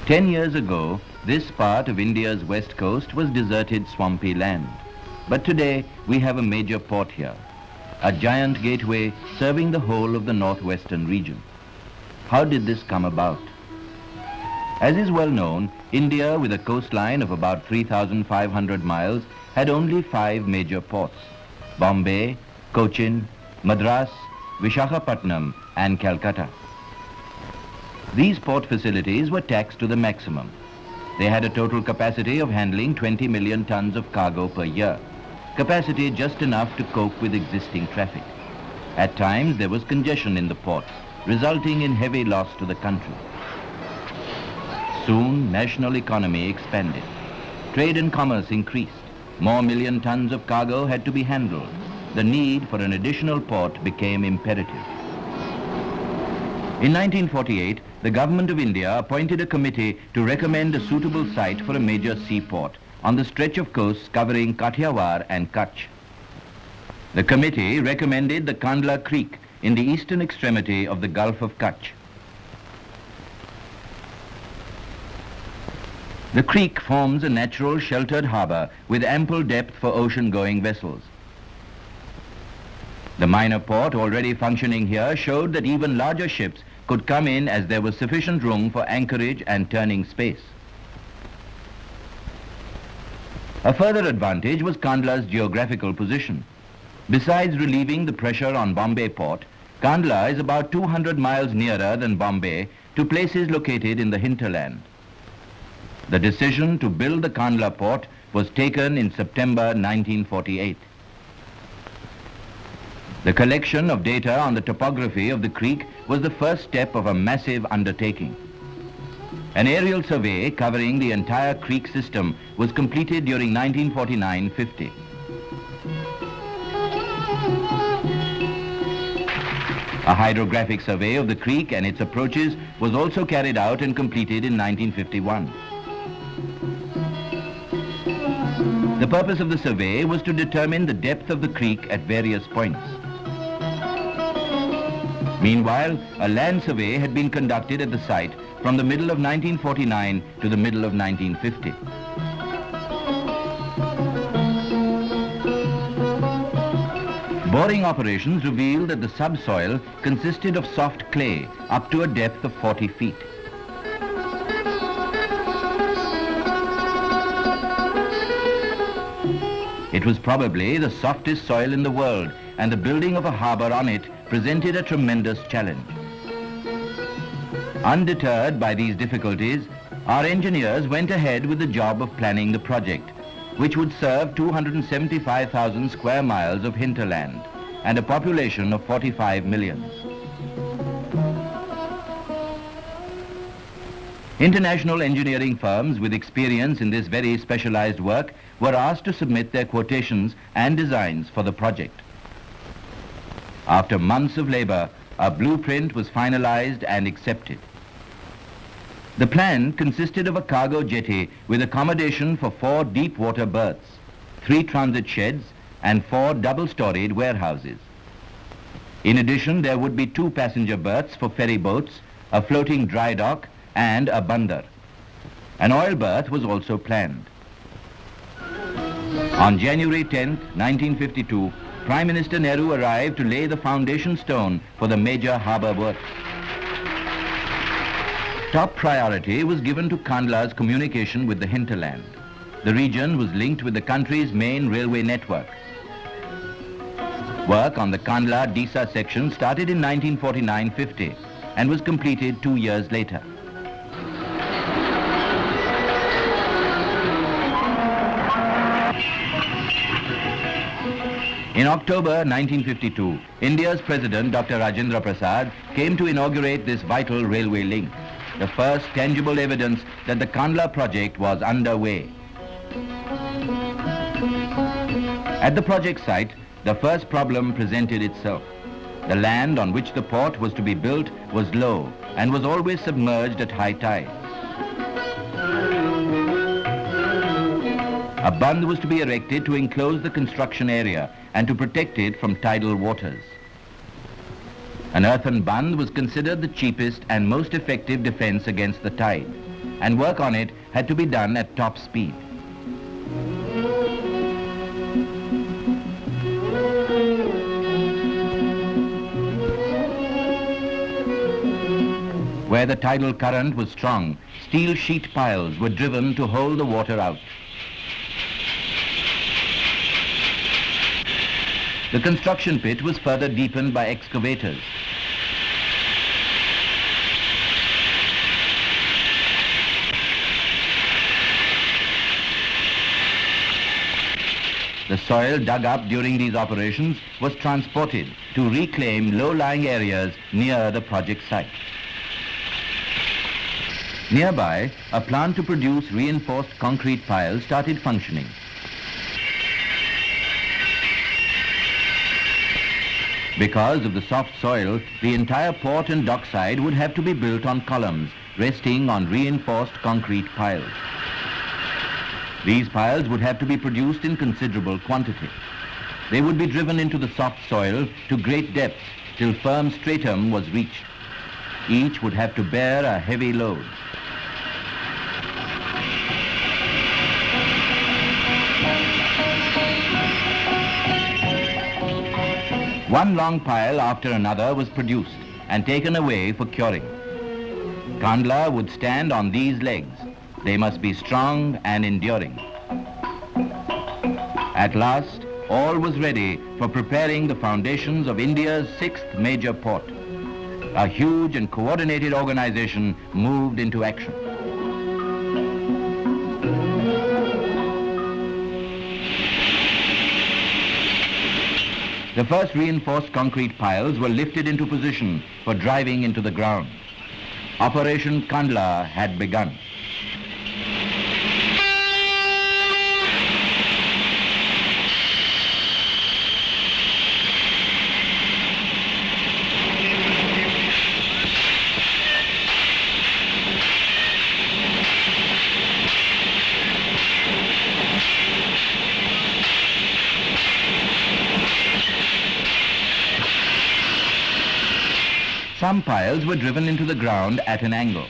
10 years ago, this part of India's west coast was deserted swampy land. But today, we have a major port here, a giant gateway serving the whole of the northwestern region. How did this come about? As is well known, India, with a coastline of about 3,500 miles, had only 5 major ports: Bombay, Cochin, Madras, Vishakhapatnam and Calcutta. These port facilities were taxed to the maximum. They had a total capacity of handling 20 million tons of cargo per year, capacity just enough to cope with existing traffic. At times there was congestion in the ports, resulting in heavy loss to the country. Soon, national economy expanded. Trade and commerce increased. More million tons of cargo had to be handled. The need for an additional port became imperative. In 1948, the Government of India appointed a committee to recommend a suitable site for a major seaport on the stretch of coast covering Kathiawar and Kutch. The committee recommended the Kandla Creek in the eastern extremity of the Gulf of Kutch. The creek forms a natural sheltered harbour with ample depth for ocean-going vessels. The minor port already functioning here showed that even larger ships could come in as there was sufficient room for anchorage and turning space. A further advantage was Kandla's geographical position. Besides relieving the pressure on Bombay port, Kandla is about 200 miles nearer than Bombay to places located in the hinterland. The decision to build the Kandla port was taken in September 1948. The collection of data on the topography of the creek was the first step of a massive undertaking. An aerial survey covering the entire creek system was completed during 1949-50. A hydrographic survey of the creek and its approaches was also carried out and completed in 1951. The purpose of the survey was to determine the depth of the creek at various points. Meanwhile, a land survey had been conducted at the site from the middle of 1949 to the middle of 1950. Boring operations revealed that the subsoil consisted of soft clay up to a depth of 40 feet. It was probably the softest soil in the world, and the building of a harbour on it presented a tremendous challenge. Undeterred by these difficulties, our engineers went ahead with the job of planning the project, which would serve 275,000 square miles of hinterland and a population of 45 million. International engineering firms with experience in this very specialized work were asked to submit their quotations and designs for the project. After months of labor, a blueprint was finalized and accepted. The plan consisted of a cargo jetty with accommodation for 4 deep water berths, 3 transit sheds, and 4 double-storied warehouses. In addition, there would be 2 passenger berths for ferry boats, a floating dry dock, and a bandar. An oil berth was also planned. On January 10, 1952, Prime Minister Nehru arrived to lay the foundation stone for the major harbour work. Top priority was given to Kandla's communication with the hinterland. The region was linked with the country's main railway network. Work on the Kandla-Disa section started in 1949-50 and was completed 2 years later. In October 1952, India's President Dr. Rajendra Prasad came to inaugurate this vital railway link, the first tangible evidence that the Kandla project was underway. At the project site, the first problem presented itself. The land on which the port was to be built was low and was always submerged at high tide. A bund was to be erected to enclose the construction area and to protect it from tidal waters. An earthen bund was considered the cheapest and most effective defense against the tide. and work on it had to be done at top speed. Where the tidal current was strong, steel sheet piles were driven to hold the water out. The construction pit was further deepened by excavators. The soil dug up during these operations was transported to reclaim low-lying areas near the project site. Nearby, a plant to produce reinforced concrete piles started functioning. Because of the soft soil, the entire port and dockside would have to be built on columns, resting on reinforced concrete piles. These piles would have to be produced in considerable quantity. They would be driven into the soft soil to great depths till firm stratum was reached. Each would have to bear a heavy load. One long pile after another was produced and taken away for curing. Kandla would stand on these legs. They must be strong and enduring. At last, all was ready for preparing the foundations of India's 6th major port. A huge and coordinated organization moved into action. The first reinforced concrete piles were lifted into position for driving into the ground. Operation Kandla had begun. Some piles were driven into the ground at an angle.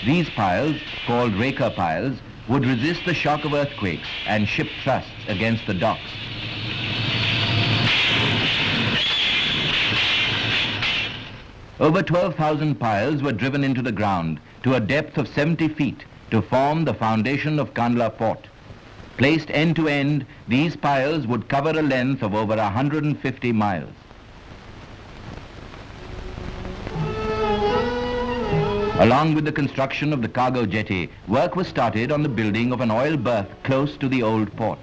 These piles, called Rekha piles, would resist the shock of earthquakes and ship thrusts against the docks. Over 12,000 piles were driven into the ground to a depth of 70 feet to form the foundation of Kandla port. Placed end to end, these piles would cover a length of over 150 miles. Along with the construction of the cargo jetty, work was started on the building of an oil berth close to the old port.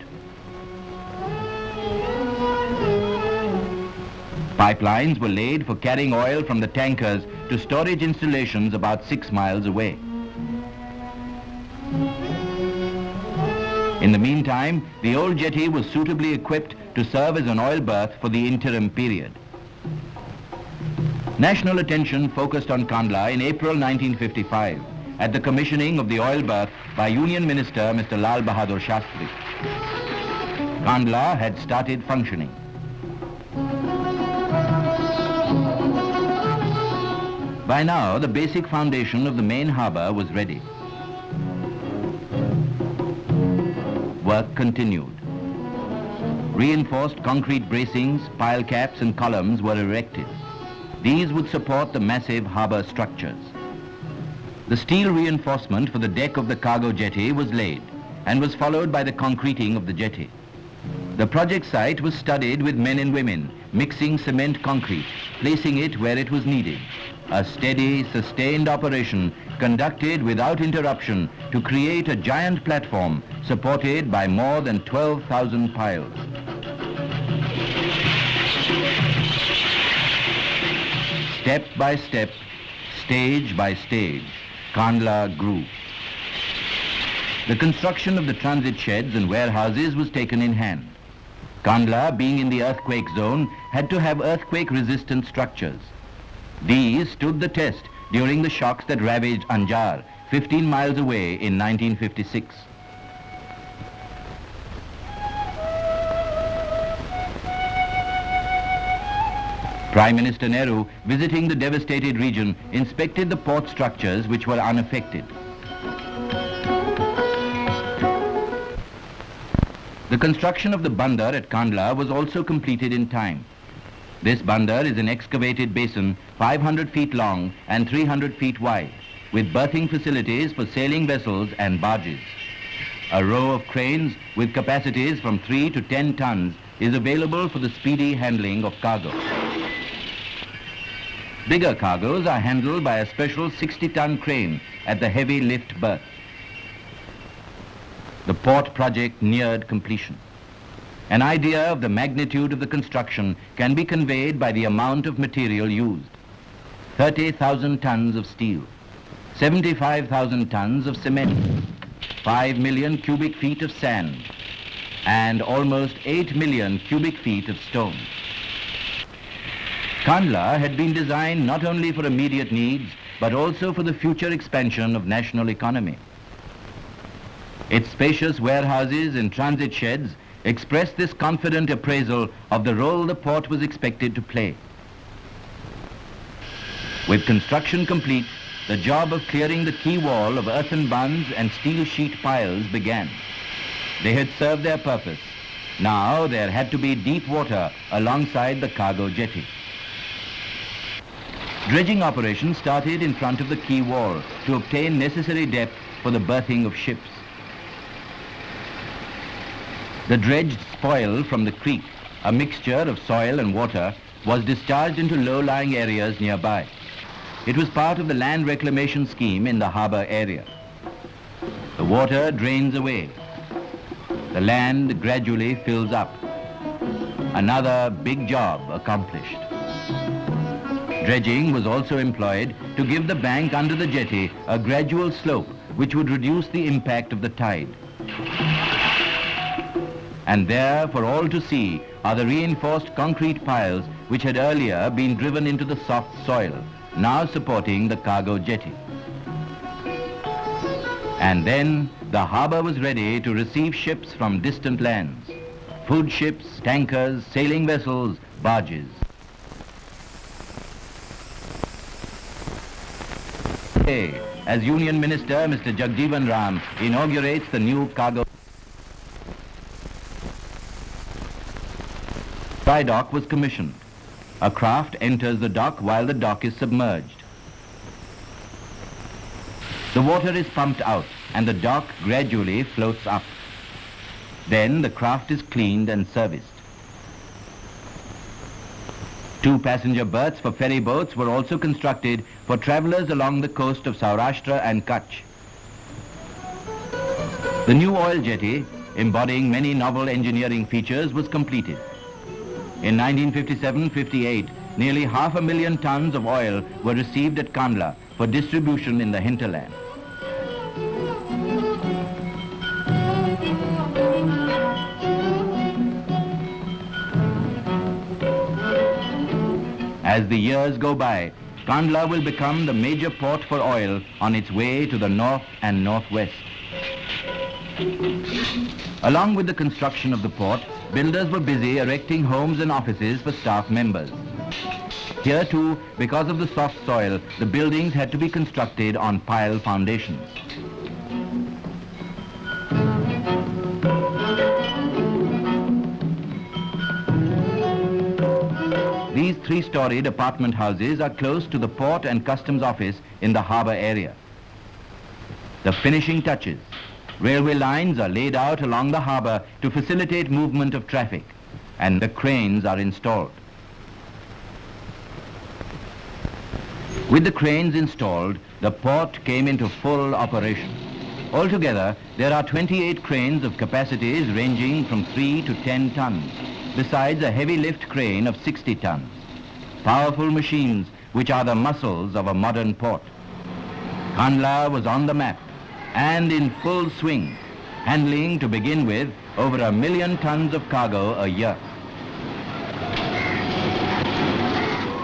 Pipelines were laid for carrying oil from the tankers to storage installations about 6 miles away. In the meantime, the old jetty was suitably equipped to serve as an oil berth for the interim period. National attention focused on Kandla in April 1955 at the commissioning of the oil berth by Union Minister Mr. Lal Bahadur Shastri. Kandla had started functioning. By now, the basic foundation of the main harbour was ready. Work continued. Reinforced concrete bracings, pile caps and columns were erected. These would support the massive harbour structures. The steel reinforcement for the deck of the cargo jetty was laid and was followed by the concreting of the jetty. The project site was studied with men and women, mixing cement concrete, placing it where it was needed. A steady, sustained operation conducted without interruption to create a giant platform supported by more than 12,000 piles. Step by step, stage by stage, Kandla grew. The construction of the transit sheds and warehouses was taken in hand. Kandla, being in the earthquake zone, had to have earthquake-resistant structures. These stood the test during the shocks that ravaged Anjar, 15 miles away in 1956. Prime Minister Nehru, visiting the devastated region, inspected the port structures which were unaffected. The construction of the bandar at Kandla was also completed in time. This bandar is an excavated basin 500 feet long and 300 feet wide, with berthing facilities for sailing vessels and barges. A row of cranes with capacities from 3 to 10 tons is available for the speedy handling of cargo. Bigger cargoes are handled by a special 60-ton crane at the heavy lift berth. The port project neared completion. An idea of the magnitude of the construction can be conveyed by the amount of material used. 30,000 tons of steel, 75,000 tons of cement, 5 million cubic feet of sand, and almost 8 million cubic feet of stone. Kandla had been designed not only for immediate needs, but also for the future expansion of national economy. Its spacious warehouses and transit sheds express this confident appraisal of the role the port was expected to play. With construction complete, the job of clearing the quay wall of earthen bunds and steel sheet piles began. They had served their purpose. Now there had to be deep water alongside the cargo jetty. Dredging operations started in front of the quay wall to obtain necessary depth for the berthing of ships. The dredged spoil from the creek, a mixture of soil and water, was discharged into low-lying areas nearby. It was part of the land reclamation scheme in the harbour area. The water drains away. The land gradually fills up. Another big job accomplished. Dredging was also employed to give the bank under the jetty a gradual slope which would reduce the impact of the tide. And there, for all to see, are the reinforced concrete piles which had earlier been driven into the soft soil, now supporting the cargo jetty. And then the harbour was ready to receive ships from distant lands, food ships, tankers, sailing vessels, barges. Today, as Union Minister Mr. Jagjeevan Ram inaugurates the new cargo dry dock was commissioned. A craft enters the dock while the dock is submerged. The water is pumped out and the dock gradually floats up. Then the craft is cleaned and serviced. 2 passenger berths for ferry boats were also constructed for travellers along the coast of Saurashtra and Kutch. The new oil jetty, embodying many novel engineering features, was completed. In 1957-58, nearly 500,000 tons of oil were received at Kandla for distribution in the hinterland. As the years go by, Kandla will become the major port for oil on its way to the north and northwest. Along with the construction of the port, builders were busy erecting homes and offices for staff members. Here too, because of the soft soil, the buildings had to be constructed on pile foundations. These 3-storied apartment houses are close to the port and customs office in the harbour area. The finishing touches. Railway lines are laid out along the harbour to facilitate movement of traffic, and the cranes are installed. With the cranes installed, the port came into full operation. Altogether, there are 28 cranes of capacities ranging from 3 to 10 tons, besides a heavy lift crane of 60 tons. Powerful machines which are the muscles of a modern port. Kandla was on the map and in full swing, handling to begin with over 1 million tons of cargo a year.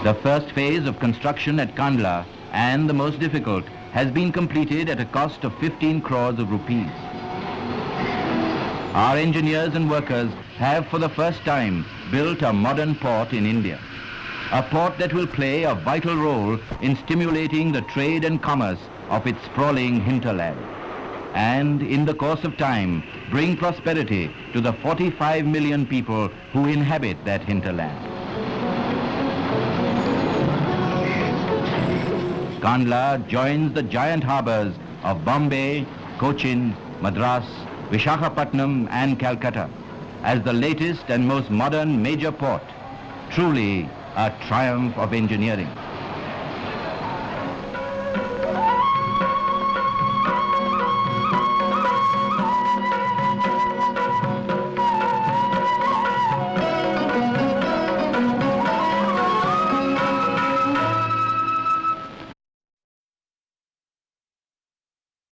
The first phase of construction at Kandla, and the most difficult, has been completed at a cost of 15 crores of rupees. Our engineers and workers have for the first time built a modern port in India. A port that will play a vital role in stimulating the trade and commerce of its sprawling hinterland. and in the course of time bring prosperity to the 45 million people who inhabit that hinterland. Kandla joins the giant harbors of Bombay, Cochin, Madras, Vishakhapatnam and Calcutta as the latest and most modern major port. Truly a triumph of engineering.